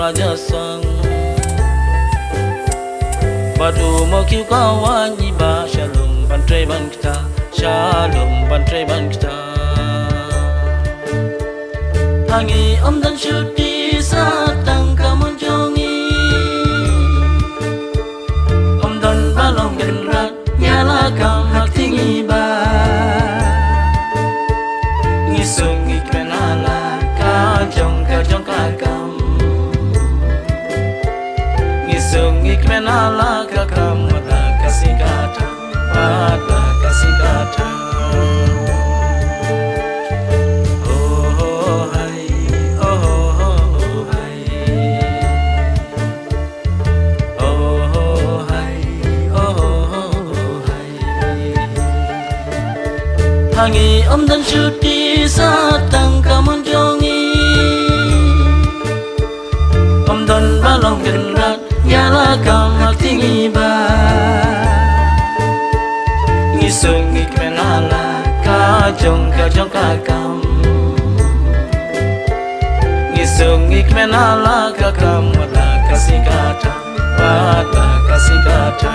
Raja Sang Badu mo kiu kawanyi ba Shalom bantre ban kita Shalom bantre ban kita Hangi om dan syuti satang kamun jongi Om dan balong genrat nyala kam hak tinggi ba Ngisung ikmenala kajong kakam Ngisung ikmenala kakam wala kasih kata wala kasih kata Hangi om dan syuti satang kamun jongi Om dan balong genrat nyala kam hak tinggi ba Ngisung ikmenala kajong kakam Ngisung ikmenala kakam wala kasih kata wala kasih kata